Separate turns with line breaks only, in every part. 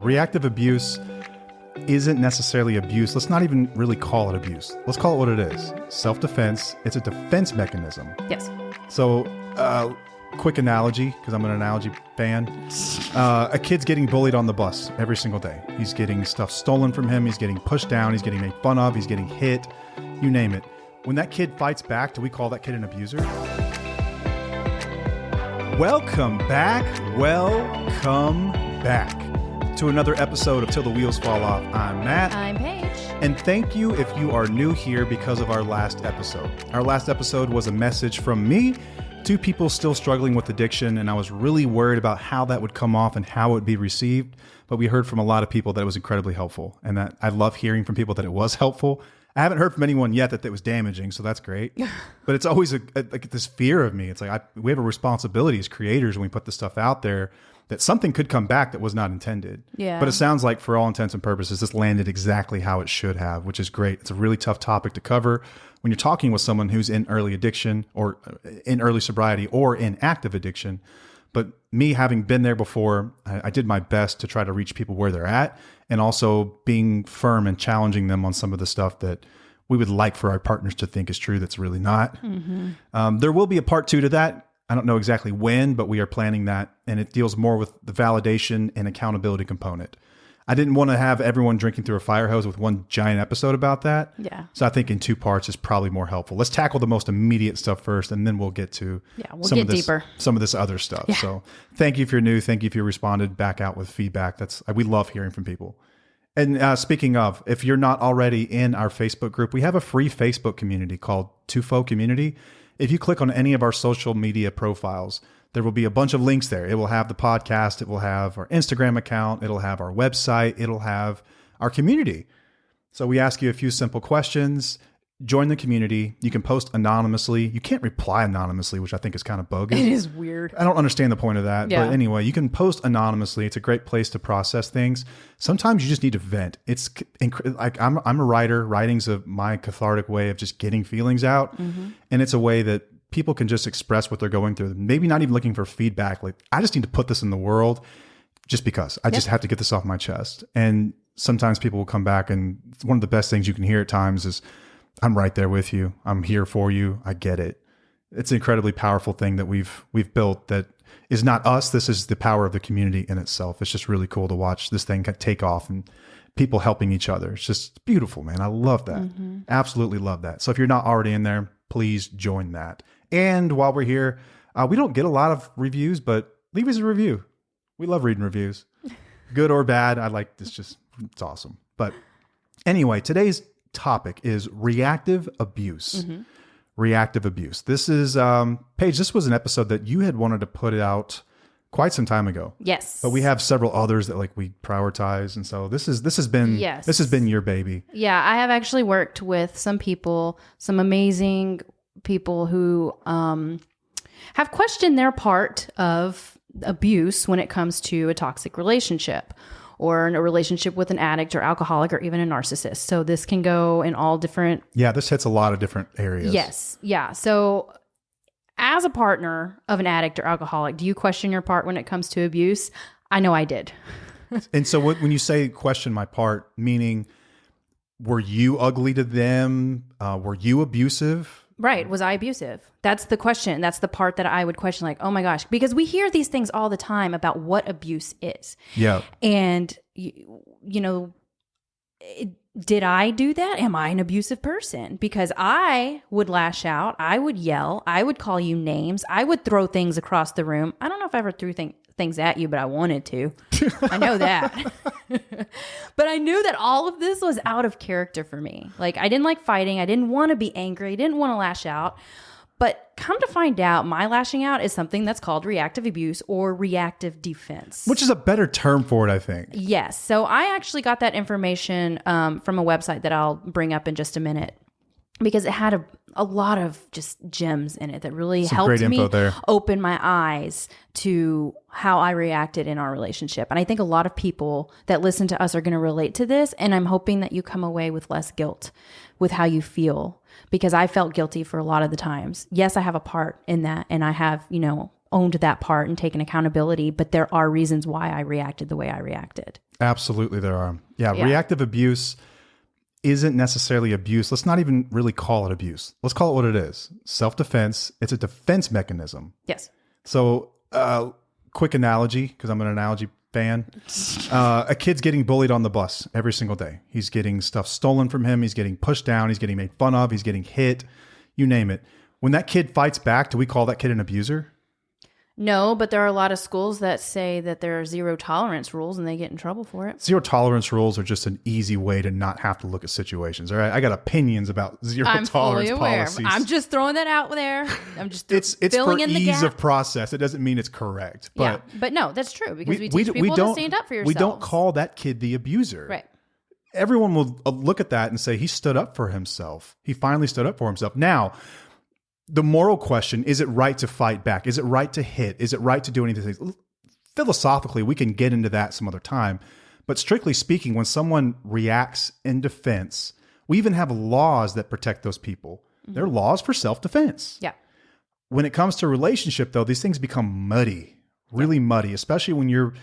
Reactive abuse isn't necessarily abuse. Let's not even really call it abuse. Let's call it what it is. Self-defense. It's a defense mechanism.
Yes.
So, quick analogy, because I'm an analogy fan. A kid's getting bullied on the bus every single day. He's getting stuff stolen from him. He's getting pushed down. He's getting made fun of. He's getting hit. You name it. When that kid fights back, do we call that kid an abuser? Welcome back. Welcome back to another episode of Till the Wheels Fall Off. I'm Matt.
I'm Paige.
And thank you if you are new here because of our last episode. Our last episode was a message from me to people still struggling with addiction, and I was really worried about how that would come off and how it would be received. But we heard from a lot of people that it was incredibly helpful, and that I love hearing from people that it was helpful. I haven't heard from anyone yet that it was damaging, so that's great. But it's always like this fear of me. It's like we have a responsibility as creators when we put this stuff out there that something could come back that was not intended.
Yeah.
But it sounds like for all intents and purposes, this landed exactly how it should have, which is great. It's a really tough topic to cover when you're talking with someone who's in early addiction or in early sobriety or in active addiction. But me having been there before, I did my best to try to reach people where they're at, and also being firm and challenging them on some of the stuff that we would like for our partners to think is true that's really not. Mm-hmm. There will be a part 2 to that. I don't know exactly when, but we are planning that, and it deals more with the validation and accountability component. I didn't want to have everyone drinking through a fire hose with one giant episode about that.
Yeah. So
I think in 2 parts is probably more helpful. Let's tackle the most immediate stuff first, and then we'll get to some of this other stuff. Yeah. So thank you if you're new. Thank you if you responded back out with feedback. We love hearing from people. And speaking of, if you're not already in our Facebook group, we have a free Facebook community called Tufo Community. If you click on any of our social media profiles, there will be a bunch of links there. It will have the podcast. It will have our Instagram account. It'll have our website. It'll have our community. So we ask you a few simple questions. Join the community. You can post anonymously. You can't reply anonymously, which I think is kind of bogus.
it is weird.
I don't understand the point of that. Yeah. But anyway, you can post anonymously. It's a great place to process things. Sometimes you just need to vent. It's like I'm a writer. Writing's my cathartic way of just getting feelings out. Mm-hmm. And it's a way that people can just express what they're going through. Maybe not even looking for feedback. Like, I just need to put this in the world just because. I just have to get this off my chest. And sometimes people will come back, and one of the best things you can hear at times is, I'm right there with you. I'm here for you. I get it. It's an incredibly powerful thing that we've built that is not us. This is the power of the community in itself. It's just really cool to watch this thing take off and people helping each other. It's just beautiful, man. I love that. Mm-hmm. Absolutely love that. So if you're not already in there, please join that. And while we're here, we don't get a lot of reviews, but leave us a review. We love reading reviews, good or bad. I like this. It's awesome. But anyway, today's topic is reactive abuse. Mm-hmm. Reactive abuse. This is, Paige, this was an episode that you had wanted to put out quite some time ago.
Yes.
But we have several others that we prioritize. And so this has been your baby.
Yeah. I have actually worked with some people, some amazing people who have questioned their part of abuse when it comes to a toxic relationship, or in a relationship with an addict or alcoholic or even a narcissist. So this can go in all different...
Yeah, this hits a lot of different areas.
Yes. Yeah. So as a partner of an addict or alcoholic, do you question your part when it comes to abuse? I know I did.
And so when you say question my part, meaning were you ugly to them? Were you abusive?
Right. Was I abusive? That's the question. That's the part that I would question, like, oh my gosh, because we hear these things all the time about what abuse is.
Yeah.
And, did I do that? Am I an abusive person? Because I would lash out. I would yell. I would call you names. I would throw things across the room. I don't know if I ever threw things at you, but I wanted to. I know that. But I knew that all of this was out of character for me. Like, I didn't like fighting. I didn't want to be angry. I didn't want to lash out. But come to find out, my lashing out is something that's called reactive abuse or reactive defense.
Which is a better term for it, I think.
Yes. So I actually got that information from a website that I'll bring up in just a minute, because it had a lot of just gems in it that really helped me open my eyes to how I reacted in our relationship. And I think a lot of people that listen to us are going to relate to this. And I'm hoping that you come away with less guilt with how you feel, because I felt guilty for a lot of the times. Yes, I have a part in that. And I have, owned that part and taken accountability, but there are reasons why I reacted the way I reacted.
Absolutely, there are. Yeah, reactive abuse isn't necessarily abuse. Let's not even really call it abuse. Let's call it what it is. Self-defense. It's a defense mechanism.
Yes.
So, quick analogy, because I'm an analogy fan. A kid's getting bullied on the bus every single day. He's getting stuff stolen from him. He's getting pushed down. He's getting made fun of. He's getting hit. You name it. When that kid fights back, do we call that kid an abuser?
No, but there are a lot of schools that say that there are zero tolerance rules and they get in trouble for it.
Zero tolerance rules are just an easy way to not have to look at situations. All right. I got opinions about zero tolerance
fully aware.
policies.
I'm just throwing that out there. I'm just
it's
filling
for
in the
ease
gap.
of process. It doesn't mean it's correct. But
but no, that's true because we teach people to stand up for yourself.
We don't call that kid the abuser.
Right.
Everyone will look at that and say he stood up for himself. He finally stood up for himself. Now, the moral question, is it right to fight back? Is it right to hit? Is it right to do any of these things? Philosophically, we can get into that some other time. But strictly speaking, when someone reacts in defense, we even have laws that protect those people. Mm-hmm. They're laws for self-defense.
Yeah.
When it comes to relationship, though, these things become muddy, really muddy, especially when your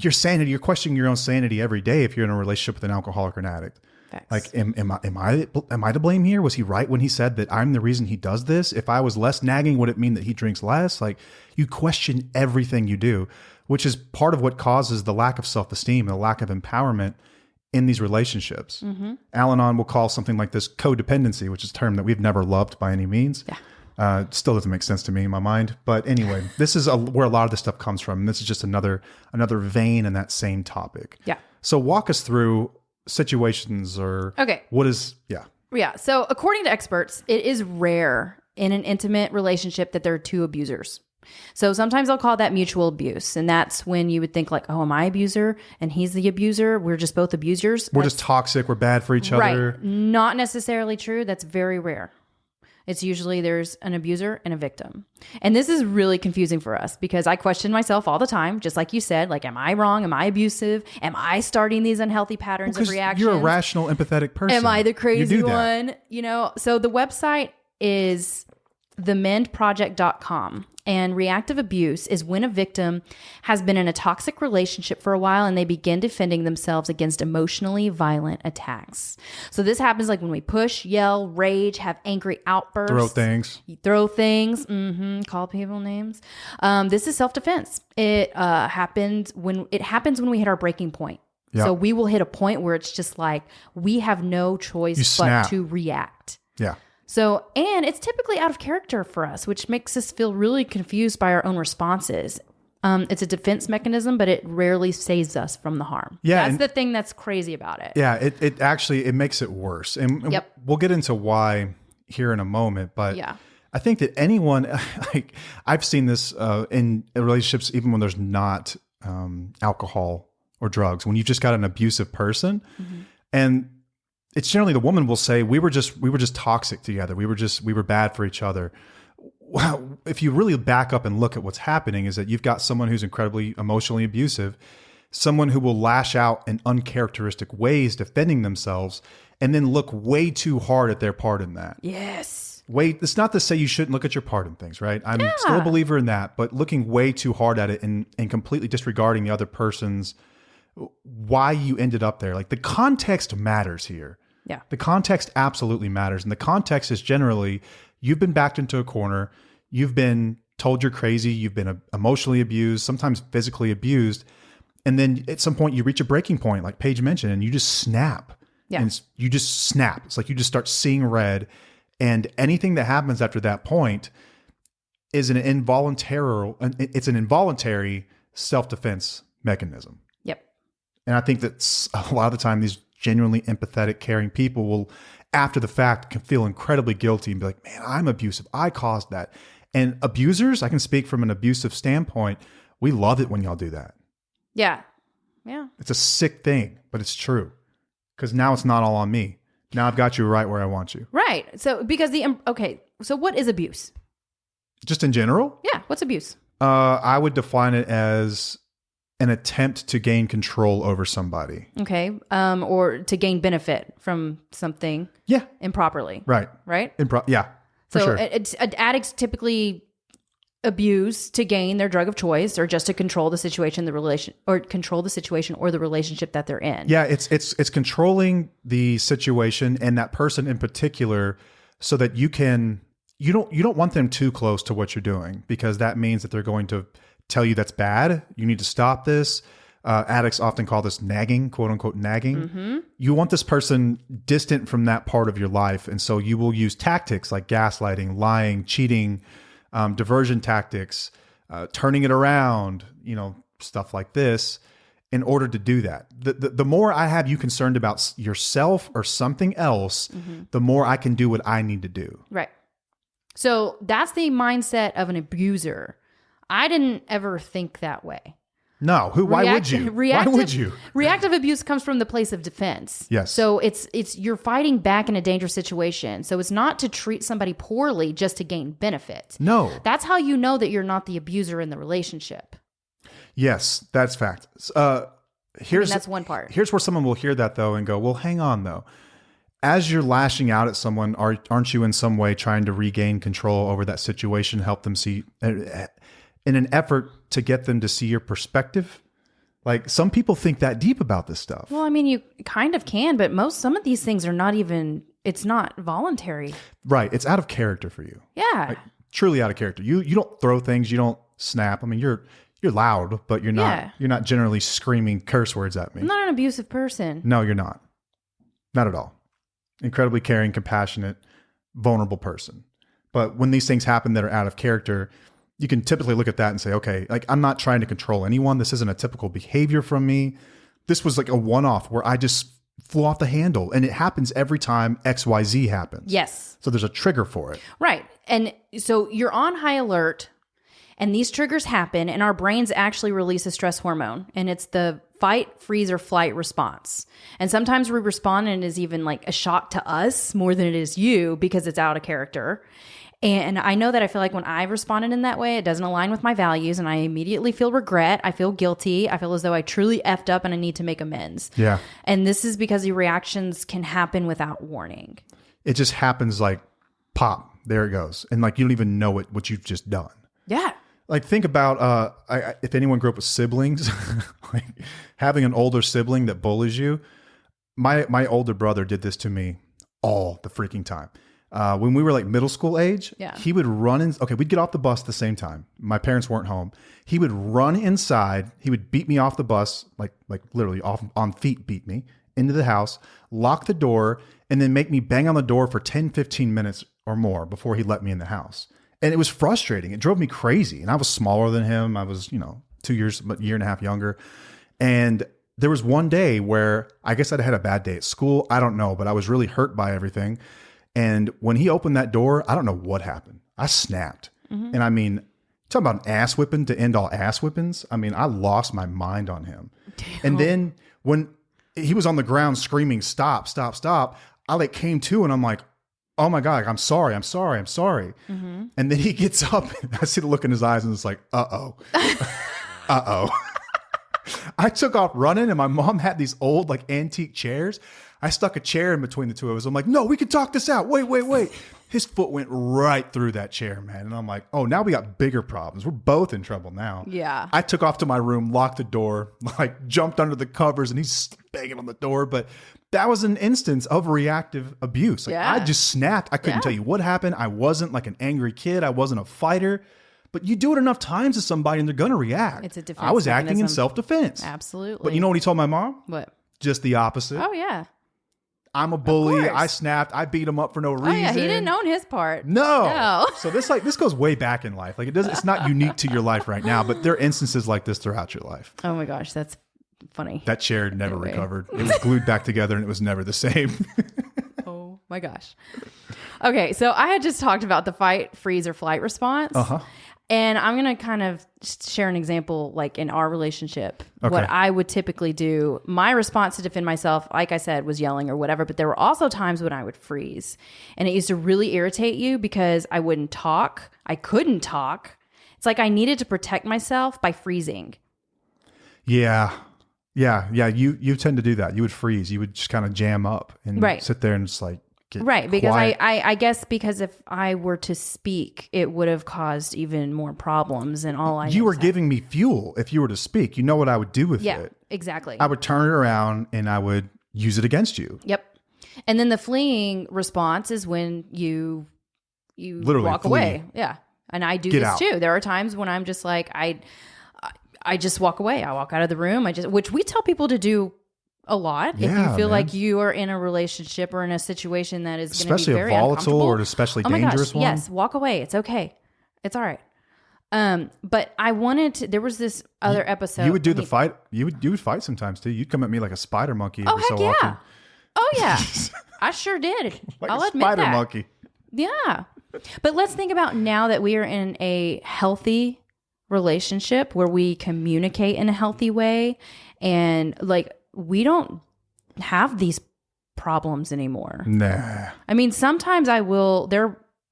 sanity, you're questioning your own sanity every day if you're in a relationship with an alcoholic or an addict.
Facts.
Like, am I to blame here? Was he right when he said that I'm the reason he does this? If I was less nagging, would it mean that he drinks less? Like, you question everything you do, which is part of what causes the lack of self-esteem, the lack of empowerment in these relationships. Mm-hmm. Al-Anon will call something like this codependency, which is a term that we've never loved by any means. Yeah. It still doesn't make sense to me in my mind. But anyway, this is where a lot of this stuff comes from. And this is just another vein in that same topic.
Yeah.
So walk us through situations or what is,
Yeah. So according to experts, it is rare in an intimate relationship that there are two abusers. So sometimes I'll call that mutual abuse. And that's when you would think like, oh, am I abuser? And he's the abuser. We're just both abusers.
We're just toxic. We're bad for each other.
Right. Not necessarily true. That's very rare. It's usually there's an abuser and a victim. And this is really confusing for us because I question myself all the time, just like you said, like, am I wrong? Am I abusive? Am I starting these unhealthy patterns of reaction?
You're a rational, empathetic person.
Am I the crazy one? You know, so the website is themendproject.com. And reactive abuse is when a victim has been in a toxic relationship for a while and they begin defending themselves against emotionally violent attacks. So this happens like when we push, yell, rage, have angry outbursts. Throw things. Call people names. This is self-defense. It happens when we hit our breaking point. Yep. So we will hit a point where it's just like we have no choice but to react.
Yeah.
So, and it's typically out of character for us, which makes us feel really confused by our own responses. It's a defense mechanism, but it rarely saves us from the harm.
Yeah,
that's the thing that's crazy about it.
Yeah, it actually makes it worse. And we'll get into why here in a moment. But I think that anyone, like I've seen this in relationships, even when there's not alcohol or drugs, when you've just got an abusive person and it's generally the woman will say, we were just toxic together. We were bad for each other. Well, if you really back up and look at what's happening is that you've got someone who's incredibly emotionally abusive, someone who will lash out in uncharacteristic ways, defending themselves, and then look way too hard at their part in that.
Yes.
It's not to say you shouldn't look at your part in things, right? I'm still a believer in that, but looking way too hard at it and completely disregarding the other person's why you ended up there. Like the context matters here.
Yeah.
The context absolutely matters. And the context is generally you've been backed into a corner. You've been told you're crazy. You've been emotionally abused, sometimes physically abused. And then at some point you reach a breaking point, like Paige mentioned, and you just snap.
Yeah.
And you just snap. It's like you just start seeing red. And anything that happens after that point is an involuntary self-defense mechanism.
Yep.
And I think that a lot of the time these genuinely empathetic, caring people will, after the fact, can feel incredibly guilty and be like, man, I'm abusive. I caused that. And abusers, I can speak from an abusive standpoint. We love it when y'all do that.
Yeah. Yeah.
It's a sick thing, but it's true. Because now it's not all on me. Now I've got you right where I want you.
Right. So because so what is abuse?
Just in general?
Yeah. What's abuse?
I would define it as an attempt to gain control over somebody.
Okay. Or to gain benefit from something.
Yeah.
Improperly.
Right.
Right?
Yeah. For sure.
Addicts typically abuse to gain their drug of choice or just to control the situation, control the situation or the relationship that they're in.
Yeah, it's controlling the situation and that person in particular so that you don't want them too close to what you're doing, because that means that they're going to tell you that's bad. You need to stop this. Addicts often call this nagging, quote unquote nagging. Mm-hmm. You want this person distant from that part of your life. And so you will use tactics like gaslighting, lying, cheating, diversion tactics, turning it around, stuff like this in order to do that. The more I have you concerned about yourself or something else, mm-hmm. the more I can do what I need to do.
Right. So that's the mindset of an abuser. I didn't ever think that way.
No, why would you? Why would you?
Reactive abuse comes from the place of defense.
Yes.
So it's you're fighting back in a dangerous situation. So it's not to treat somebody poorly just to gain benefit.
No.
That's how you know that you're not the abuser in the relationship.
Yes, that's fact.
That's one part.
Here's where someone will hear that though and go, well, hang on though. As you're lashing out at someone, aren't you in some way trying to regain control over that situation, help them see, in an effort to get them to see your perspective? Like, some people think that deep about this stuff.
Well, I mean, you kind of can, but some of these things are not even, it's not voluntary.
Right. It's out of character for you.
Yeah.
Like, truly out of character. You don't throw things, you don't snap. I mean, you're loud, but you're not generally screaming curse words at me.
I'm not an abusive person.
No, you're not. Not at all. Incredibly caring, compassionate, vulnerable person. But when these things happen that are out of character, you can typically look at that and say, okay, like, I'm not trying to control anyone. This isn't a typical behavior from me. This was like a one-off where I just flew off the handle, and it happens every time XYZ happens.
Yes.
So there's a trigger for it.
Right. And so you're on high alert, and these triggers happen, and our brains actually release a stress hormone, and it's the fight, freeze, or flight response. And sometimes we respond and it is even like a shock to us more than it is you, because it's out of character. And I know that I feel like when I've responded in that way, it doesn't align with my values, and I immediately feel regret. I feel guilty. I feel as though I truly effed up and I need to make amends.
Yeah.
And this is because the reactions can happen without warning.
It just happens like pop, there it goes. And like, you don't even know what you've just done.
Yeah.
Like, think about if anyone grew up with siblings, like having an older sibling that bullies you. My older brother did this to me all the freaking time. When we were like middle school age, he would run in. Okay, we'd get off the bus at the same time. My parents weren't home. He would run inside. He would beat me off the bus, like literally off on feet, beat me into the house, lock the door, and then make me bang on the door for 10, 15 minutes or more before he let me in the house. And it was frustrating. It drove me crazy. And I was smaller than him. I was, 2 years, but a year and a half younger. And there was one day where I guess I'd had a bad day at school. I don't know, but I was really hurt by everything. And when he opened that door, I don't know what happened. I snapped. Mm-hmm. And I mean, talking about an ass whipping to end all ass whippings. I mean, I lost my mind on him. Damn. And then when he was on the ground screaming, stop, stop, stop, I like came to and I'm like, oh my God, I'm sorry. Mm-hmm. And then he gets up and I see the look in his eyes and it's like, uh-oh. I took off running, and my mom had these old like antique chairs. I stuck a chair in between the two of us. I'm like, no, we can talk this out. Wait. His foot went right through that chair, man. And I'm like, oh, now we got bigger problems. We're both in trouble now.
Yeah.
I took off to my room, locked the door, like jumped under the covers, and he's banging on the door. But that was an instance of reactive abuse. Like, I just snapped. I couldn't tell you what happened. I wasn't like an angry kid. I wasn't a fighter. But you do it enough times to somebody and they're going to react.
It's a defense
I was
mechanism.
acting in self-defense.
Absolutely.
But you know what he told my mom?
What?
Just the opposite.
Oh, yeah.
I'm a bully. I snapped. I beat him up for no reason.
Oh, yeah. He didn't own his part.
No. So this goes way back in life. Like, it's not unique to your life right now, but there are instances like this throughout your life.
Oh my gosh. That's funny.
That chair never recovered. It was glued back together and it was never the same.
Oh my gosh. Okay. So I had just talked about the fight, freeze, or flight response.
Uh-huh.
And I'm going to kind of share an example, like in our relationship,
okay.
What I would typically do. My response to defend myself, like I said, was yelling or whatever. But there were also times when I would freeze. And it used to really irritate you because I wouldn't talk. I couldn't talk. It's like I needed to protect myself by freezing.
Yeah. You tend to do that. You would freeze. You would just kind of jam up and sit there and just like get
right. Because
quiet.
I guess because if I were to speak, it would have caused even more problems. And all
you were giving me fuel. If you were to speak, you know what I would do with it.
Exactly.
I would turn it around and I would use it against you.
Yep. And then the fleeing response is when you
literally
walk away. Yeah. And I do this too. There are times when I'm just like, I just walk away. I walk out of the room. Which we tell people to do a lot. If you feel like you are in a relationship or in a situation that is going to be very uncomfortable. Especially a volatile or especially dangerous one. Yes. Walk away. It's okay. It's all right. But I wanted to, there was this other episode.
You would do the fight. You would fight sometimes too. You'd come at me like a spider monkey every so often.
Oh yeah. I sure did.
Like
I'll
a
admit
spider
that.
monkey.
Yeah. But let's think about now that we are in a healthy relationship where we communicate in a healthy way and like we don't have these problems anymore.
Nah.
I mean, sometimes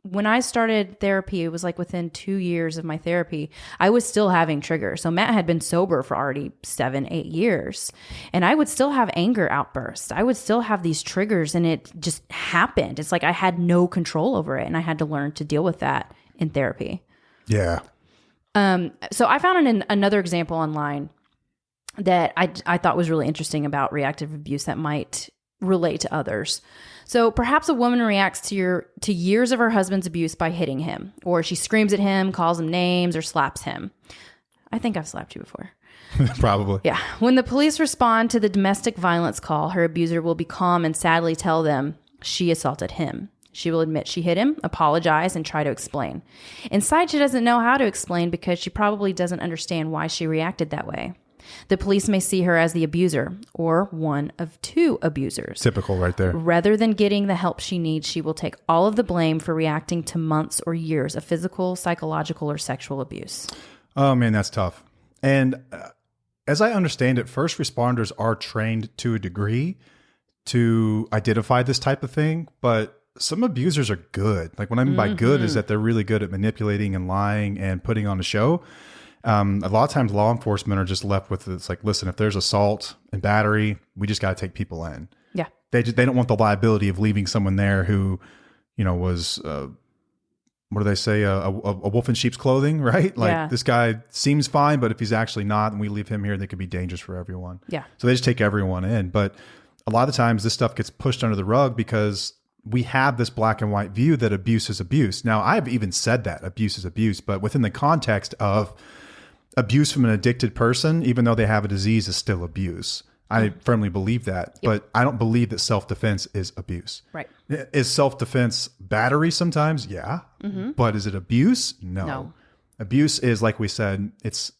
when I started therapy, it was like within 2 years of my therapy, I was still having triggers. So Matt had been sober for already 7-8 years. And I would still have anger outbursts. I would still have these triggers and it just happened. It's like I had no control over it. And I had to learn to deal with that in therapy.
Yeah.
So I found another example online that I thought was really interesting about reactive abuse that might relate to others. So perhaps a woman reacts to years of her husband's abuse by hitting him, or she screams at him, calls him names, or slaps him. I think I've slapped you before.
Probably.
Yeah. When the police respond to the domestic violence call, her abuser will be calm and sadly tell them she assaulted him. She will admit she hit him, apologize, and try to explain. Inside, she doesn't know how to explain because she probably doesn't understand why she reacted that way. The police may see her as the abuser or one of two abusers.
Typical right there.
Rather than getting the help she needs, she will take all of the blame for reacting to months or years of physical, psychological, or sexual abuse.
Oh, man, that's tough. And as I understand it, first responders are trained to a degree to identify this type of thing, but some abusers are good. Like what I mean by good is that they're really good at manipulating and lying and putting on a show. A lot of times law enforcement are just left with it's like, listen, if there's assault and battery, we just got to take people in.
Yeah.
They don't want the liability of leaving someone there who, was, what do they say? A wolf in sheep's clothing, right? Like this guy seems fine, but if he's actually not, and we leave him here, they could be dangerous for everyone.
Yeah.
So they just take everyone in. But a lot of times this stuff gets pushed under the rug because we have this black and white view that abuse is abuse. Now, I've even said that abuse is abuse, but within the context of abuse from an addicted person, even though they have a disease, is still abuse. I firmly believe that, but I don't believe that self-defense is abuse.
Right.
Is self-defense battery sometimes? Yeah. But is it abuse? No. Abuse is, like we said, it's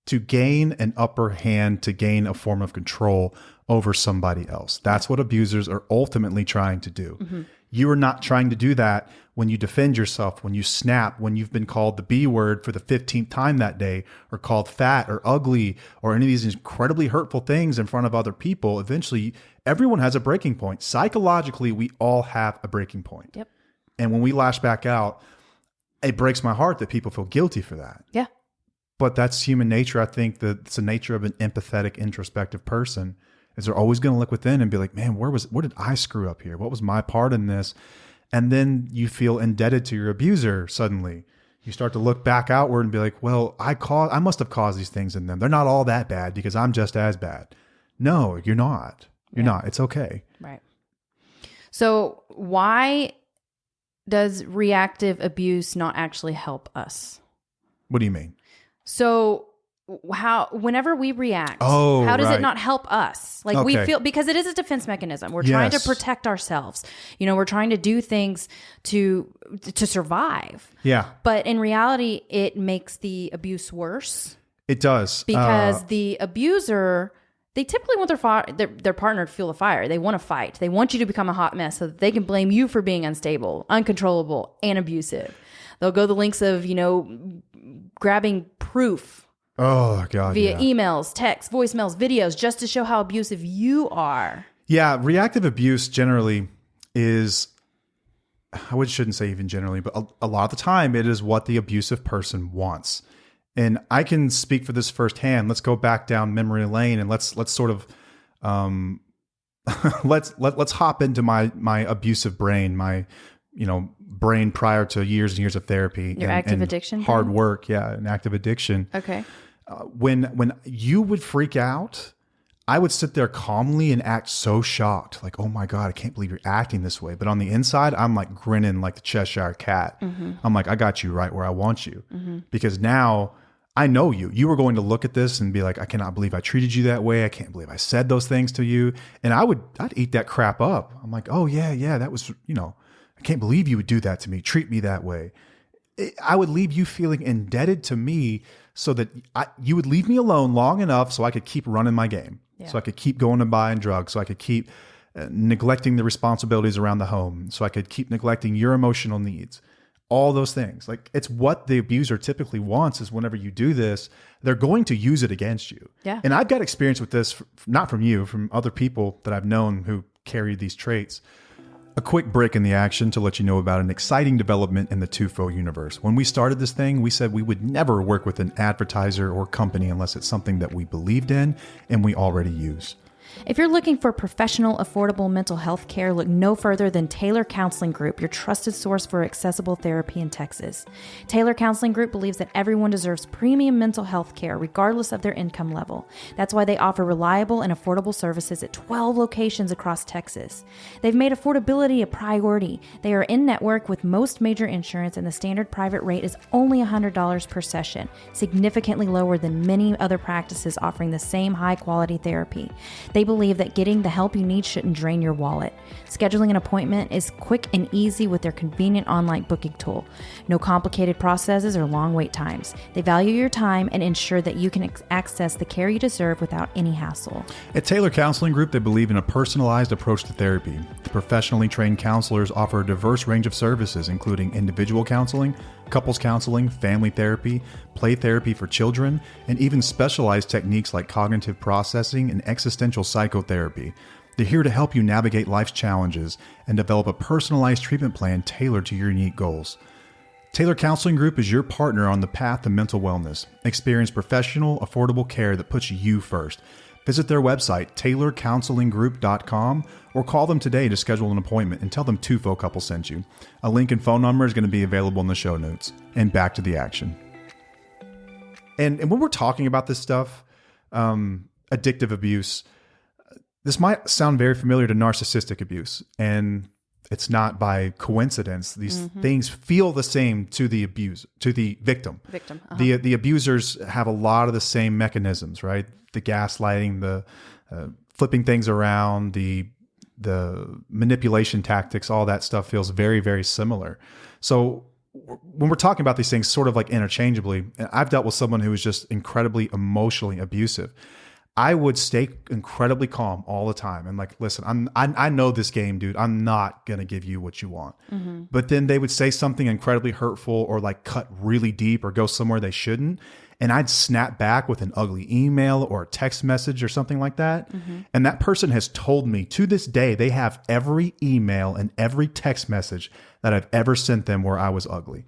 to gain an upper hand, to gain a form of control over somebody else. That's what abusers are ultimately trying to do. You are not trying to do that when you defend yourself, when you snap, when you've been called the B word for the 15th time that day, or called fat or ugly, or any of these incredibly hurtful things in front of other people. Eventually, everyone has a breaking point. Psychologically, we all have a breaking point.
Yep.
And when we lash back out, it breaks my heart that people feel guilty for that.
Yeah.
But that's human nature. I think that it's the nature of an empathetic, introspective person. Is they're always going to look within and be like, man, where did I screw up here? What was my part in this? And then you feel indebted to your abuser suddenly. You start to look back outward and be like, well, I must have caused these things in them. They're not all that bad because I'm just as bad. No, you're not. You're not. It's okay.
Right. So why does reactive abuse not actually help us?
What do you mean?
So whenever we react, how does it not help us? Like we feel, because it is a defense mechanism. We're trying to protect ourselves. We're trying to do things to survive.
Yeah.
But in reality, it makes the abuse worse.
It does.
Because the abuser, they typically want their partner to feel the fire. They want to fight. They want you to become a hot mess so that they can blame you for being unstable, uncontrollable, and abusive. They'll go the lengths of, grabbing proof.
Oh, God.
Via emails, texts, voicemails, videos, just to show how abusive you are.
Yeah. Reactive abuse generally is, I shouldn't say even generally, but a lot of the time it is what the abusive person wants. And I can speak for this firsthand. Let's go back down memory lane and let's sort of let's hop into my abusive brain, my brain prior to years and years of therapy,
your active addiction,
hard work, an active addiction.
Okay.
When you would freak out, I would sit there calmly and act so shocked, like, oh my God, I can't believe you're acting this way. But on the inside, I'm like grinning like the Cheshire cat. Mm-hmm. I'm like, I got you right where I want you. Mm-hmm. Because now I know you. You were going to look at this and be like, I cannot believe I treated you that way. I can't believe I said those things to you. And I'd eat that crap up. I'm like, oh yeah, that was, I can't believe you would do that to me, treat me that way. I would leave you feeling indebted to me so that you would leave me alone long enough so I could keep running my game. Yeah. So I could keep going and buying drugs. So I could keep neglecting the responsibilities around the home. So I could keep neglecting your emotional needs. All those things. Like, it's what the abuser typically wants is whenever you do this, they're going to use it against you.
Yeah.
And I've got experience with this, not from you, from other people that I've known who carry these traits. A quick break in the action to let you know about an exciting development in the TUFO universe. When we started this thing, we said we would never work with an advertiser or company unless it's something that we believed in and we already use.
If you're looking for professional, affordable mental health care, look no further than Taylor Counseling Group, your trusted source for accessible therapy in Texas. Taylor Counseling Group believes that everyone deserves premium mental health care, regardless of their income level. That's why they offer reliable and affordable services at 12 locations across Texas. They've made affordability a priority. They are in network with most major insurance, and the standard private rate is only $100 per session, significantly lower than many other practices offering the same high-quality therapy. They believe that getting the help you need shouldn't drain your wallet. Scheduling an appointment is quick and easy with their convenient online booking tool. No complicated processes or long wait times. They value your time and ensure that you can access the care you deserve without any hassle.
At Taylor Counseling Group, they believe in a personalized approach to therapy. The professionally trained counselors offer a diverse range of services, including individual counseling, couples counseling, family therapy, play therapy for children, and even specialized techniques like cognitive processing and existential psychotherapy. They're here to help you navigate life's challenges and develop a personalized treatment plan tailored to your unique goals. Taylor Counseling Group is your partner on the path to mental wellness. Experience professional, affordable care that puts you first. Visit their website, taylorcounselinggroup.com, or call them today to schedule an appointment and tell them TUFO Couple sent you. A link and phone number is going to be available in the show notes. And back to the action. And when we're talking about this stuff, addictive abuse, this might sound very familiar to narcissistic abuse. And it's not by coincidence. These things feel the same to the victim.
Uh-huh.
The abusers have a lot of the same mechanisms, right? The gaslighting, the flipping things around, the manipulation tactics, all that stuff feels very, very similar. So when we're talking about these things sort of like interchangeably, I've dealt with someone who was just incredibly emotionally abusive. I would stay incredibly calm all the time and like, listen, I know this game, dude. I'm not going to give you what you want. Mm-hmm. But then they would say something incredibly hurtful or like cut really deep or go somewhere they shouldn't. And I'd snap back with an ugly email or a text message or something like that. Mm-hmm. And that person has told me to this day, they have every email and every text message that I've ever sent them where I was ugly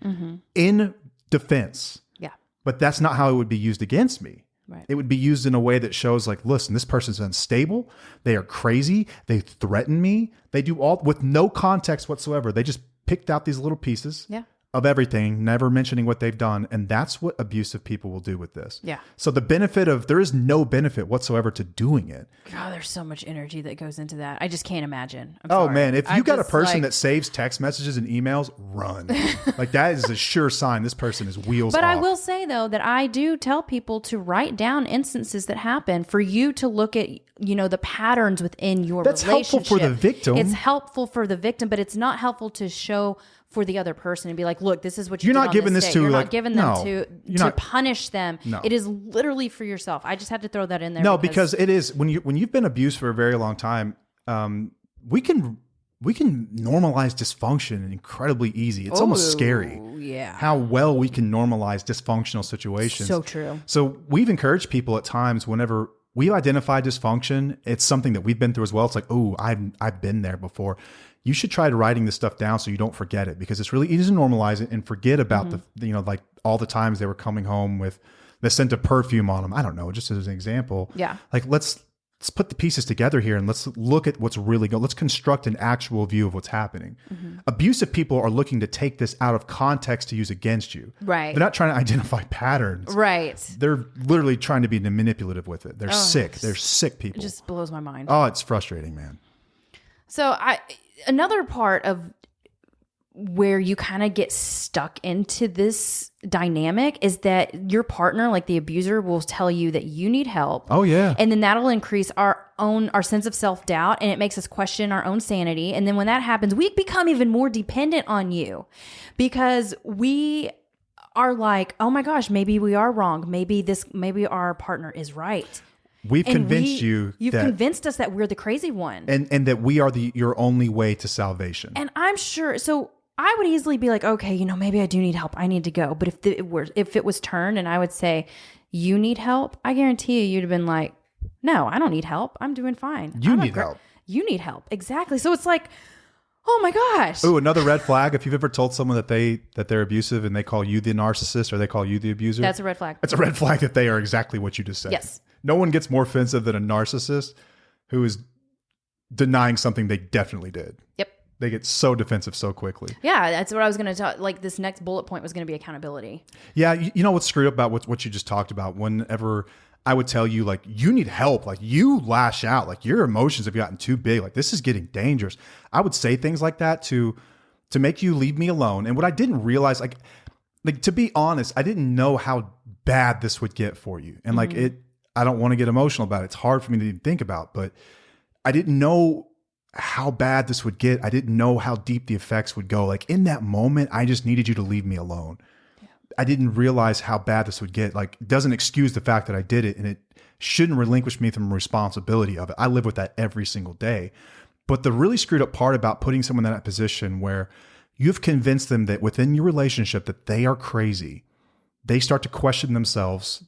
in defense.
Yeah.
But that's not how it would be used against me.
Right.
It would be used in a way that shows like, listen, this person's unstable. They are crazy. They threaten me. They do all with no context whatsoever. They just picked out these little pieces of everything, never mentioning what they've done. And that's what abusive people will do with this.
Yeah.
So there is no benefit whatsoever to doing it.
God, there's so much energy that goes into that. I just can't imagine. I'm
sorry.
Man,
if you got a person that saves text messages and emails, run. Like that is a sure sign this person is wheels off.
But I will say though that I do tell people to write down instances that happen for you to look at, the patterns within your relationship.
That's helpful for the victim.
It's helpful for the victim, but it's not helpful to show for the other person and be like, look, this is what
you're not giving this to.
You're not giving them to punish them. No. It is literally for yourself. I just had to throw that in there.
No, because it is when you've been abused for a very long time. We can normalize dysfunction incredibly easy. It's almost scary.
Yeah,
how well we can normalize dysfunctional situations.
So true.
So we've encouraged people at times whenever we identify dysfunction, it's something that we've been through as well. It's like, oh, I've been there before. You should try writing this stuff down so you don't forget it, because it's really easy to normalize it and forget about like all the times they were coming home with the scent of perfume on them. I don't know, just as an example.
Yeah.
Like let's let's put the pieces together here and let's look at what's really going. Let's construct an actual view of what's happening. Abusive people are looking to take this out of context to use against you.
Right.
They're not trying to identify patterns.
Right.
They're literally trying to be manipulative with it. They're sick. They're sick people.
It just blows my mind.
Oh, it's frustrating, man.
So another part of where you kind of get stuck into this dynamic is that your partner, like the abuser, will tell you that you need help.
Oh yeah.
And then that'll increase our sense of self-doubt, and it makes us question our own sanity. And then when that happens, we become even more dependent on you because we are like, oh my gosh, maybe we are wrong. Maybe our partner is right.
We've convinced
you've convinced us that we're the crazy one.
And that we are your only way to salvation.
And I'm sure, so I would easily be like, okay, maybe I do need help. I need to go. But if it was turned and I would say, you need help, I guarantee you'd have been like, no, I don't need help. I'm doing fine.
You need help.
You need help. Exactly. So it's like, oh my gosh.
Oh, another red flag. If you've ever told someone that they're abusive and they call you the narcissist or they call you the abuser.
That's a red flag.
It's a red flag that they are exactly what you just said.
Yes.
No one gets more offensive than a narcissist who is denying something they definitely did.
Yep.
They get so defensive so quickly.
Yeah, that's what I was going to talk. Like this next bullet point was going to be accountability.
Yeah, you know what's screwed up about what you just talked about? Whenever I would tell you, like, you need help, like you lash out, like your emotions have gotten too big, like this is getting dangerous. I would say things like that to make you leave me alone. And what I didn't realize, like to be honest, I didn't know how bad this would get for you. And like I don't want to get emotional about it. It's hard for me to even think about, but I didn't know how bad this would get. I didn't know how deep the effects would go. Like in that moment, I just needed you to leave me alone. Yeah. I didn't realize how bad this would get. Like it doesn't excuse the fact that I did it, and it shouldn't relinquish me from responsibility of it. I live with that every single day. But the really screwed up part about putting someone in that position where you've convinced them that within your relationship that they are crazy, they start to question themselves.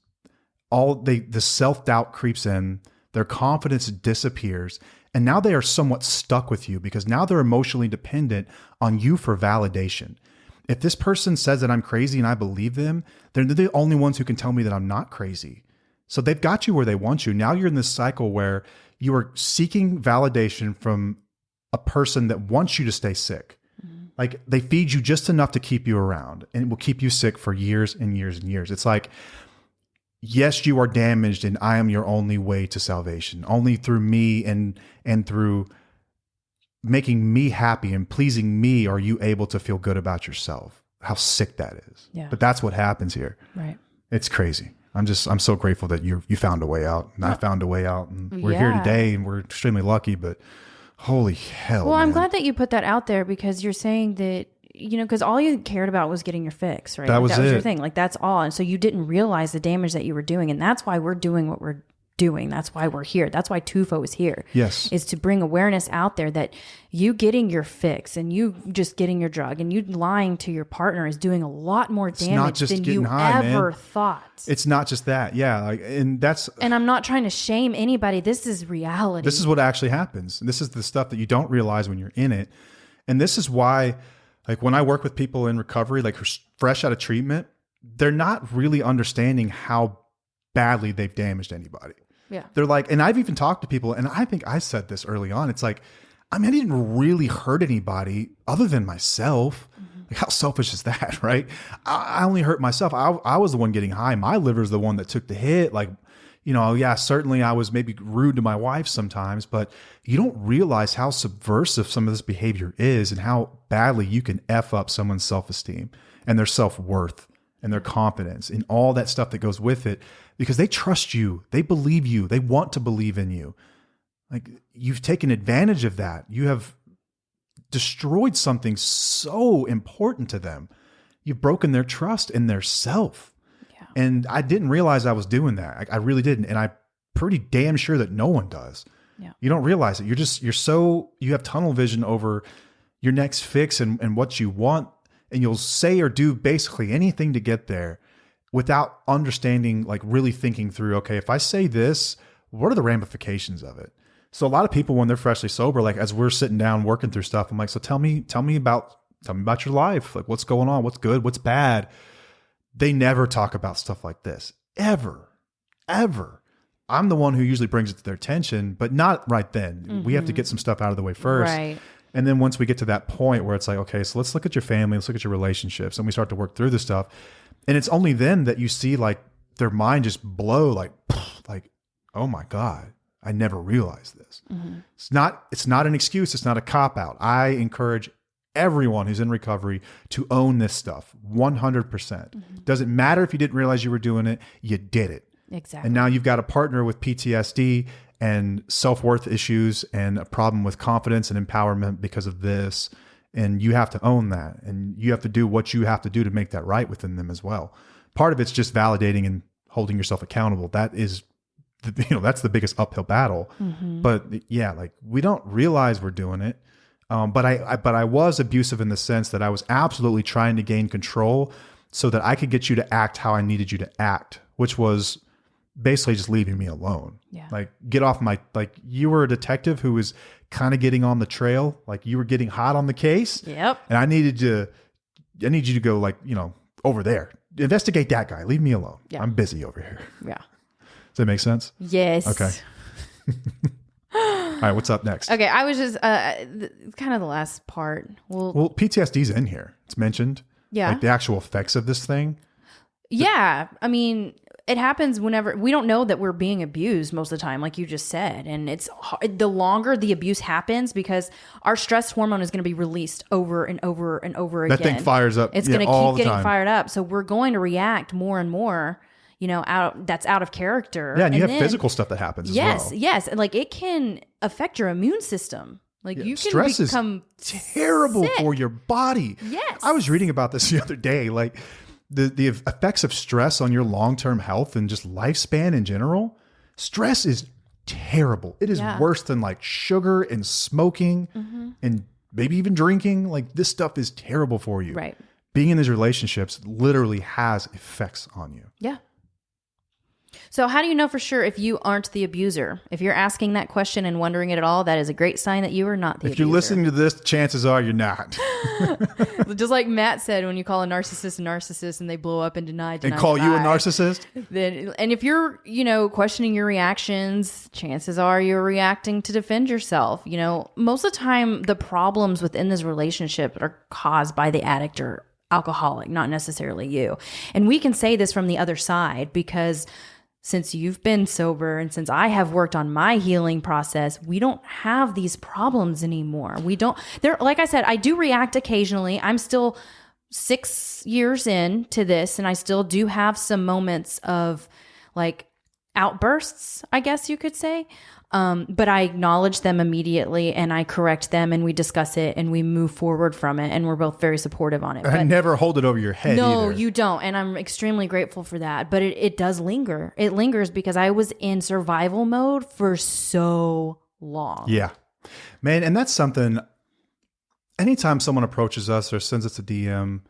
The self-doubt creeps in, their confidence disappears, and now they are somewhat stuck with you because now they're emotionally dependent on you for validation. If this person says that I'm crazy and I believe them, they're the only ones who can tell me that I'm not crazy. So they've got you where they want you. Now you're in this cycle where you are seeking validation from a person that wants you to stay sick. Mm-hmm. Like they feed you just enough to keep you around, and it will keep you sick for years and years and years. It's like, yes, you are damaged, and I am your only way to salvation. Only through me and through making me happy and pleasing me are you able to feel good about yourself. How sick that is. Yeah. But that's what happens here. Right. It's crazy. I'm so grateful that you found a way out, and I found a way out, and we're here today, and we're extremely lucky, but holy hell.
Well, man. I'm glad that you put that out there because you're saying that, because all you cared about was getting your fix, right?
That was
your thing. Like that's all. And so you didn't realize the damage that you were doing. And that's why we're doing what we're doing. That's why we're here. That's why TUFO is here.
Yes.
Is to bring awareness out there that you getting your fix and you just getting your drug and you lying to your partner is doing a lot more damage than you ever thought.
It's not just that. Yeah.
And I'm not trying to shame anybody. This is reality.
This is what actually happens. This is the stuff that you don't realize when you're in it. And this is why, like when I work with people in recovery, like fresh out of treatment, they're not really understanding how badly they've damaged anybody.
Yeah.
They're like, and I've even talked to people, and I think I said this early on. It's like, I didn't really hurt anybody other than myself. Mm-hmm. Like, how selfish is that, right? I only hurt myself. I was the one getting high. My liver's the one that took the hit. Like, certainly I was maybe rude to my wife sometimes, but you don't realize how subversive some of this behavior is and how badly you can F up someone's self-esteem and their self-worth and their confidence and all that stuff that goes with it because they trust you. They believe you. They want to believe in you. Like you've taken advantage of that. You have destroyed something so important to them. You've broken their trust in their self. Yeah. And I didn't realize I was doing that. I really didn't. And I'm pretty damn sure that no one does. Yeah. You don't realize it. You have tunnel vision over your next fix and what you want. And you'll say or do basically anything to get there without understanding, like really thinking through, okay, if I say this, what are the ramifications of it? So a lot of people, when they're freshly sober, like as we're sitting down working through stuff, I'm like, so tell me about your life. Like what's going on? What's good? What's bad? They never talk about stuff like this. Ever. I'm the one who usually brings it to their attention, but not right then. We have to get some stuff out of the way first.
Right.
And then once we get to that point where it's like, okay, so let's look at your family, let's look at your relationships, and we start to work through this stuff. And it's only then that you see like their mind just blow like, oh my God, I never realized this. It's not an excuse. It's not a cop out. I encourage everyone who's in recovery to own this stuff 100%. Doesn't matter if you didn't realize you were doing it, you did it.
Exactly.
And now you've got a partner with PTSD and self-worth issues and a problem with confidence and empowerment because of this. And you have to own that. And you have to do what you have to do to make that right within them as well. Part of it's just validating and holding yourself accountable. That is, that's the biggest uphill battle. But yeah, like we don't realize we're doing it. But I was abusive in the sense that I was absolutely trying to gain control so that I could get you to act how I needed you to act, which was basically just leaving me alone.
Yeah.
Like get off my, like you were a detective who was kind of getting on the trail. Like you were getting hot on the case.
Yep.
And I need you to go like, over there, investigate that guy. Leave me alone. Yeah. I'm busy over here.
Yeah.
Does that make sense?
Yes.
Okay. All right. What's up next?
Okay. I was just, kind of the last part.
Well, PTSD's in here. It's mentioned.
Yeah.
Like the actual effects of this thing.
Yeah. I mean, it happens whenever we don't know that we're being abused most of the time, like you just said. And it's the longer the abuse happens because our stress hormone is going to be released over and over and over again.
That thing fires up.
It's going to keep getting fired up. So we're going to react more and more, that's out of character.
Yeah. And you have physical stuff that happens as well.
Yes. And like it can affect your immune system. Like you can
stress
become
is terrible
sick.
For your body.
Yes.
I was reading about this the other day. Like, the effects of stress on your long-term health and just lifespan in general, stress is terrible. It is worse than like sugar and smoking and maybe even drinking. Like this stuff is terrible for you.
Right.
Being in these relationships literally has effects on you.
Yeah. So how do you know for sure if you aren't the abuser? If you're asking that question and wondering it at all, that is a great sign that you are not the abuser.
If you're listening to this, chances are you're not.
Just like Matt said, when you call a narcissist and they blow up and deny.
And call you a narcissist?
And if you're, questioning your reactions, chances are you're reacting to defend yourself. Most of the time, the problems within this relationship are caused by the addict or alcoholic, not necessarily you. And we can say this from the other side because since you've been sober and since I have worked on my healing process, we don't have these problems anymore. Like I said, I do react occasionally. I'm still 6 years into this and I still do have some moments of like outbursts, I guess you could say. But I acknowledge them immediately and I correct them and we discuss it and we move forward from it and we're both very supportive on it.
I never hold it over your head
No,
either.
you don't. And I'm extremely grateful for that. But it does linger. It lingers because I was in survival mode for so long.
Yeah. Man, and that's something, anytime someone approaches us or sends us a DM,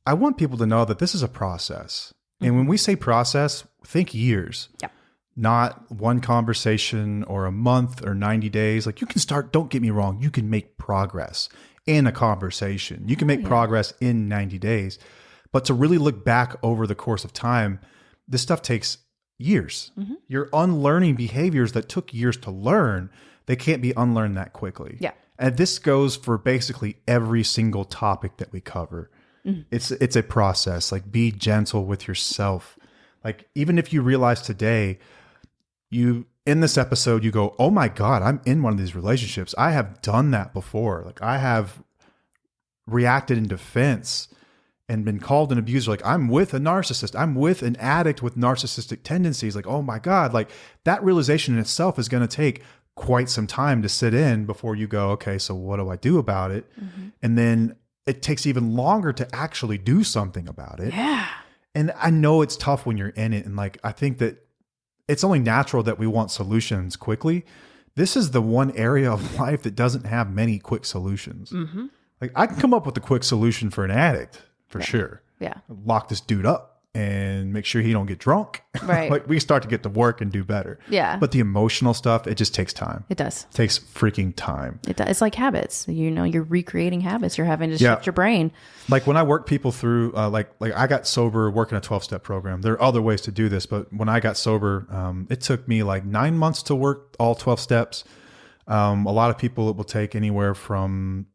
I want people to know that this is a process. And when we say process, think years.
Yeah.
Not one conversation or a month or 90 days. Like you can start, don't get me wrong, you can make progress in a conversation. You can make progress in 90 days. But to really look back over the course of time, this stuff takes years. You're unlearning behaviors that took years to learn. They can't be unlearned that quickly.
Yeah.
And this goes for basically every single topic that we cover. It's a process. Like be gentle with yourself. Like even if you realize today, in this episode, you go, oh my God, I'm in one of these relationships. I have done that before. Like I have reacted in defense and been called an abuser. Like I'm with a narcissist. I'm with an addict with narcissistic tendencies. Like, oh my God, like that realization in itself is going to take quite some time to sit in before you go, okay, so what do I do about it? And then it takes even longer to actually do something about it.
Yeah.
And I know it's tough when you're in it. And like, I think that it's only natural that we want solutions quickly. This is the one area of life that doesn't have many quick solutions. Like I can come up with a quick solution for an addict for sure.
Yeah.
Lock this dude up. and make sure he don't get drunk.
Right.
Like we start to get to work and do better.
Yeah.
But the emotional stuff, it just takes time.
It does.
It takes freaking time.
It does. It's like habits. You're recreating habits. You're having to shift your brain.
Like when I work people through, like I got sober working a 12-step program. There are other ways to do this, but when I got sober, it took me like 9 months to work all 12 steps. A lot of people, it will take anywhere from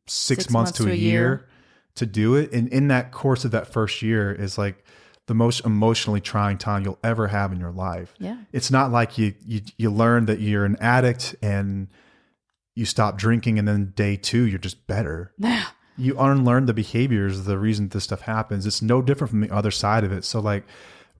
6 months to a year to do it. And in that course of that first year is like the most emotionally trying time you'll ever have in your life.
Yeah.
It's not like you learn that you're an addict and you stop drinking and then day 2, you're just better. You unlearn the behaviors, the reason this stuff happens. It's no different from the other side of it. So like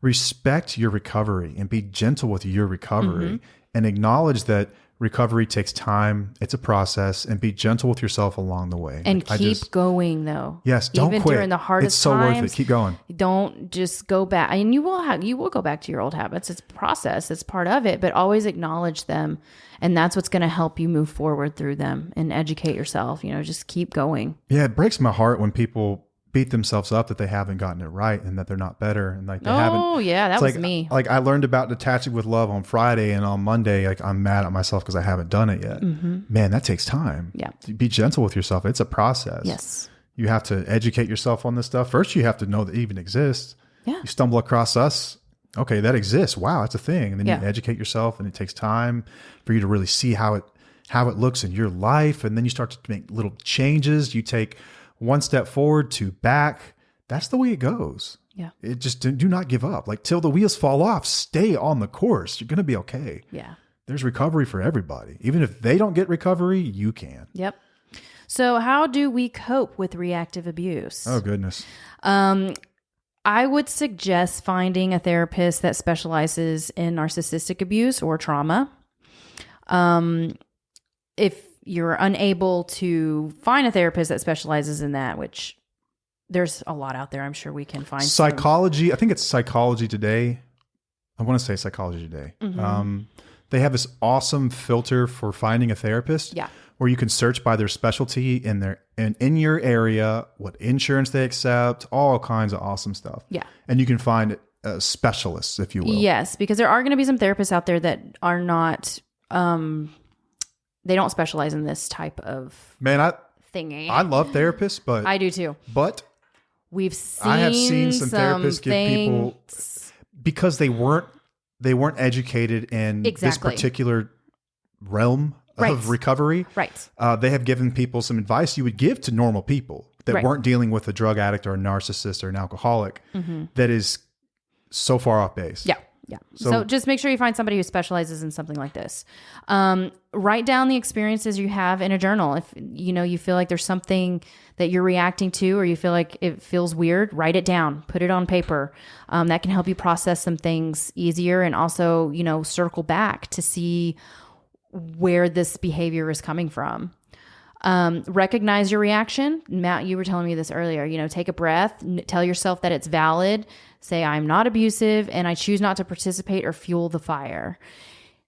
respect your recovery and be gentle with your recovery and acknowledge that recovery takes time. It's a process, and be gentle with yourself along the way.
And keep going though.
Yes. Don't
Even
quit.
During the hardest
it's so
times,
worth it. Keep going.
Don't just go back. And you will go back to your old habits. It's a process. It's part of it, but always acknowledge them. And that's what's going to help you move forward through them and educate yourself. Just keep going.
Yeah. It breaks my heart when people beat themselves up that they haven't gotten it right and that they're not better and like they haven't.
Oh yeah, that was me.
Like I learned about detaching with love on Friday, and on Monday, like I'm mad at myself because I haven't done it yet. Man, that takes time.
Yeah.
Be gentle with yourself. It's a process.
Yes.
You have to educate yourself on this stuff. First, you have to know that it even exists.
Yeah.
You stumble across us. Okay, that exists. Wow, that's a thing. And then
Yeah.
you educate yourself, and it takes time for you to really see how it looks in your life. And then you start to make little changes. You take one step forward, 2 back. That's the way it goes.
Yeah.
It just do not give up. Like till the wheels fall off, stay on the course. You're going to be okay.
Yeah. There's
recovery for everybody. Even if they don't get recovery, you can.
Yep. So how do we cope with reactive abuse?
Oh, goodness.
I would suggest finding a therapist that specializes in narcissistic abuse or trauma. If you're unable to find a therapist that specializes in that, which there's a lot out there, I'm sure we can find
psychology. I think it's Psychology Today. I want to say Psychology Today. They have this awesome filter for finding a therapist.
Yeah.
Where you can search by their specialty in your area, what insurance they accept, all kinds of awesome stuff.
Yeah.
And you can find specialists, if you will.
Yes, because there are going to be some therapists out there that are not, they don't specialize in this type of thingy.
I love therapists, but
I do too.
But
I
have seen some therapists give people, because they weren't educated in this particular realm of recovery.
Right.
They have given people some advice you would give to normal people that weren't dealing with a drug addict or a narcissist or an alcoholic that is so far off base.
Yeah. Yeah. So just make sure you find somebody who specializes in something like this. Write down the experiences you have in a journal. If you feel like there's something that you're reacting to, or you feel like it feels weird, write it down, put it on paper. That can help you process some things easier, and also, circle back to see where this behavior is coming from. Recognize your reaction. Matt, you were telling me this earlier, take a breath, tell yourself that it's valid. Say, I'm not abusive and I choose not to participate or fuel the fire.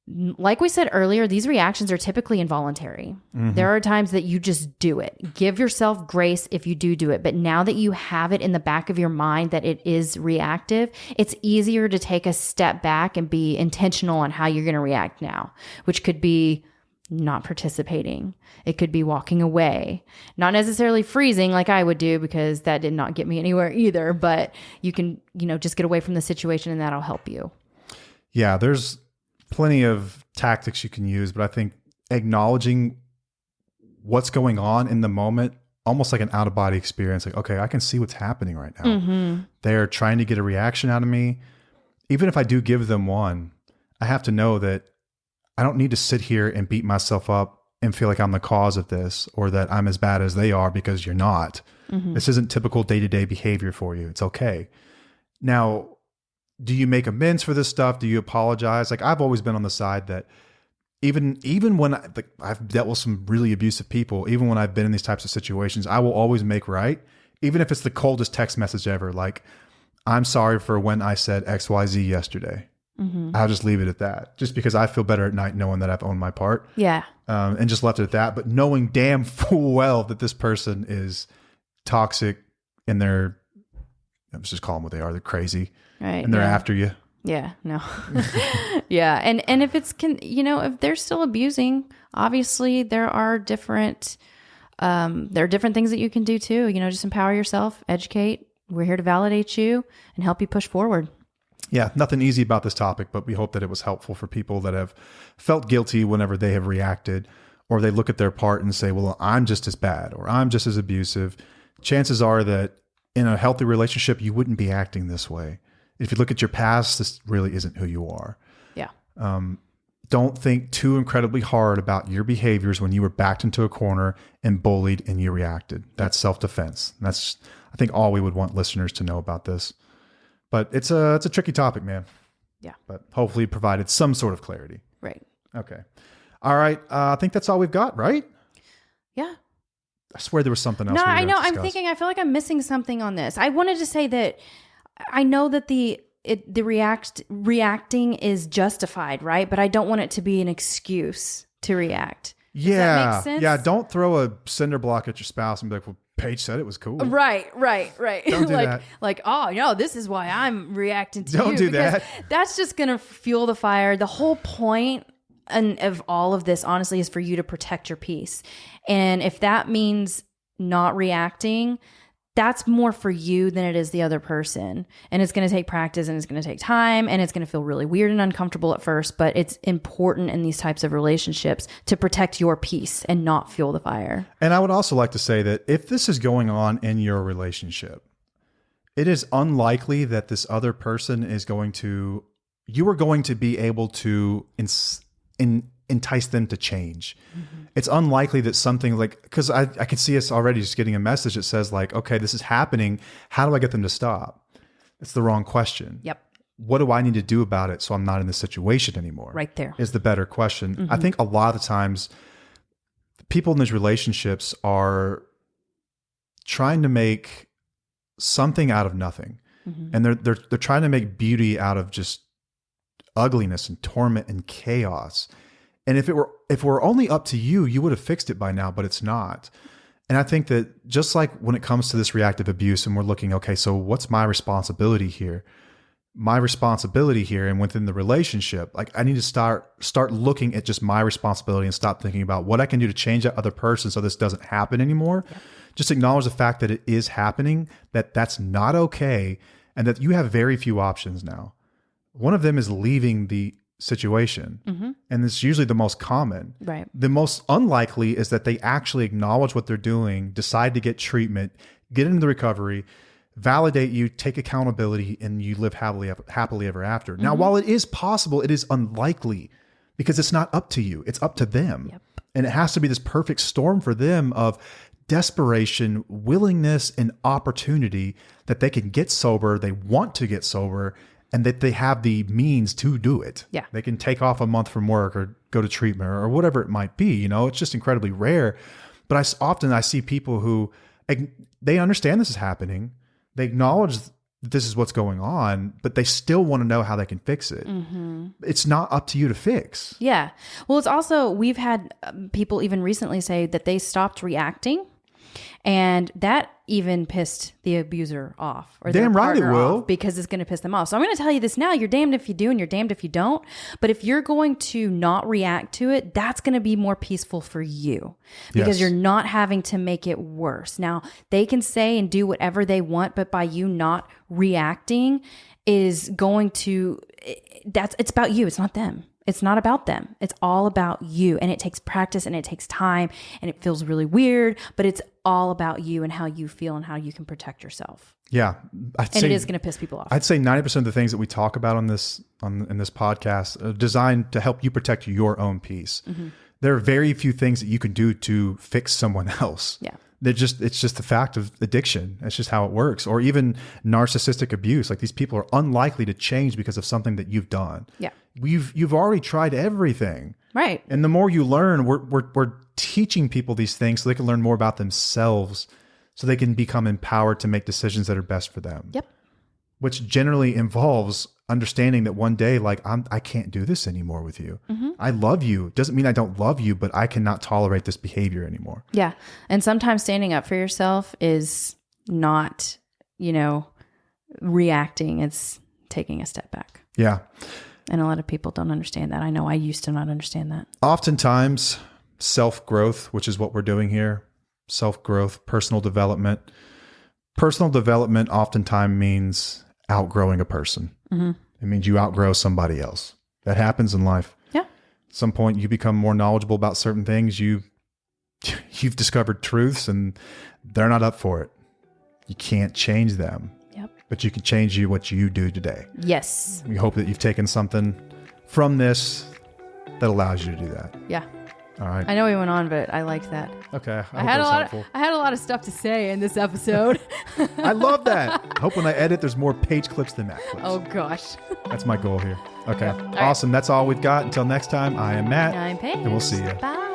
Like we said earlier, these reactions are typically involuntary. There are times that you just do it. Give yourself grace if you do it. But now that you have it in the back of your mind that it is reactive, it's easier to take a step back and be intentional on how you're going to react now, which could be not participating. It could be walking away, not necessarily freezing like I would do, because that did not get me anywhere either, but you can, just get away from the situation, and that'll help you.
Yeah. There's plenty of tactics you can use, but I think acknowledging what's going on in the moment, almost like an out of body experience. Like, okay, I can see what's happening right now. They're trying to get a reaction out of me. Even if I do give them one, I have to know that I don't need to sit here and beat myself up and feel like I'm the cause of this, or that I'm as bad as they are, because you're not. This isn't typical day-to-day behavior for you. It's okay. Now, do you make amends for this stuff? Do you apologize? Like, I've always been on the side that even when I've dealt with some really abusive people, even when I've been in these types of situations, I will always make right. Even if it's the coldest text message ever, like, I'm sorry for when I said XYZ yesterday. I'll just leave it at that, just because I feel better at night knowing that I've owned my part.
Yeah.
And just left it at that. But knowing damn full well that this person is toxic in their let's just call them what they are. They're crazy.
Right.
And they're after you.
Yeah, no. Yeah. And if it's, if they're still abusing, obviously there are different things that you can do too. Just empower yourself, educate. We're here to validate you and help you push forward.
Yeah. Nothing easy about this topic, but we hope that it was helpful for people that have felt guilty whenever they have reacted, or they look at their part and say, well, I'm just as bad, or I'm just as abusive. Chances are that in a healthy relationship, you wouldn't be acting this way. If you look at your past, this really isn't who you are.
Yeah.
Don't think too incredibly hard about your behaviors when you were backed into a corner and bullied and you reacted. That's self-defense. That's, I think, all we would want listeners to know about this. But it's a tricky topic, man.
Yeah.
But hopefully provided some sort of clarity.
Right.
Okay. All right. I think that's all we've got, right?
Yeah.
I swear there was something else.
No, I know. I'm thinking, I feel like I'm missing something on this. I wanted to say that I know that the reacting is justified, right? But I don't want it to be an excuse to react. Does that make sense?
Yeah. Don't throw a cinder block at your spouse and be like, well, Paige said it was cool.
Right.
Don't do that.
Like, oh, this is why I'm reacting to you.
Don't do that.
That's just going to fuel the fire. The whole point of all of this, honestly, is for you to protect your peace. And if that means not reacting, that's more for you than it is the other person. And it's going to take practice, and it's going to take time, and it's going to feel really weird and uncomfortable at first, but it's important in these types of relationships to protect your peace and not fuel the fire.
And I would also like to say that if this is going on in your relationship, it is unlikely that this other person you are going to be able to entice them to change. Mm-hmm. It's unlikely that something because I can see us already just getting a message that says like, okay, this is happening. How do I get them to stop? It's the wrong question.
Yep.
What do I need to do about it so I'm not in this situation anymore?
Right there
is the better question.
Mm-hmm.
I think a lot of the times people in these relationships are trying to make something out of nothing. Mm-hmm. And they're trying to make beauty out of just ugliness and torment and chaos. And if it were only up to you, you would have fixed it by now, but it's not. And I think that just like when it comes to this reactive abuse and we're looking, okay, so what's my responsibility here? My responsibility here and within the relationship, like I need to start looking at just my responsibility and stop thinking about what I can do to change that other person so this doesn't happen anymore. Yeah. Just acknowledge the fact that it is happening, that's not okay, and that you have very few options now. One of them is leaving the situation. Mm-hmm. And it's usually the most common.
Right.
The most unlikely is that they actually acknowledge what they're doing, decide to get treatment, get into the recovery, validate you, take accountability, and you live happily ever after. Mm-hmm. Now, while it is possible, it is unlikely because it's not up to you. It's up to them. Yep. And it has to be this perfect storm for them of desperation, willingness, and opportunity that they can get sober. They want to get sober, and that they have the means to do it.
Yeah.
They can take off a month from work or go to treatment or whatever it might be. It's just incredibly rare. But I see people who, they understand this is happening. They acknowledge this is what's going on, but they still want to know how they can fix it. Mm-hmm. It's not up to you to fix.
Yeah. Well, it's also, we've had people even recently say that they stopped reacting, and that even pissed the abuser off, or
damn right it will,
because it's going to piss them off. So I'm going to tell you this now: you're damned if you do, and you're damned if you don't. But if you're going to not react to it, that's going to be more peaceful for you because you're not having to make it worse. Now they can say and do whatever they want, but by you not reacting is going to it's about you. It's not them. It's not about them. It's all about you. And it takes practice and it takes time and it feels really weird, but it's all about you and how you feel and how you can protect yourself.
Yeah.
It is going to piss people off.
I'd say 90% of the things that we talk about in this podcast are designed to help you protect your own peace. Mm-hmm. There are very few things that you can do to fix someone else.
Yeah.
It's just the fact of addiction. That's just how it works. Or even narcissistic abuse. Like these people are unlikely to change because of something that you've done.
Yeah.
You've already tried everything.
Right.
And the more you learn, we're teaching people these things so they can learn more about themselves, so they can become empowered to make decisions that are best for them.
Yep.
Which generally involves understanding that one day, like, I can't do this anymore with you. Mm-hmm. I love you. Doesn't mean I don't love you, but I cannot tolerate this behavior anymore.
Yeah. And sometimes standing up for yourself is not, reacting. It's taking a step back.
Yeah.
And a lot of people don't understand that. I know I used to not understand that.
Oftentimes, self-growth, which is what we're doing here, self-growth, personal development. Personal development oftentimes means outgrowing a person. Mm-hmm. It means you outgrow somebody else. That happens in life.
Yeah.
At some point, you become more knowledgeable about certain things. You've discovered truths, and they're not up for it. You can't change them.
Yep.
But you can change what you do today.
Yes.
We hope that you've taken something from this that allows you to do that.
Yeah.
All right.
I know we went on, but I liked that.
Okay.
I had a lot of stuff to say in this episode.
I love that. I hope when I edit, there's more page clips than Matt clips.
Oh, gosh.
That's my goal here. Okay.
Yeah.
Awesome. Right. That's all we've got. Until next time, I am Matt.
I'm Paige.
And we'll see you.
Bye.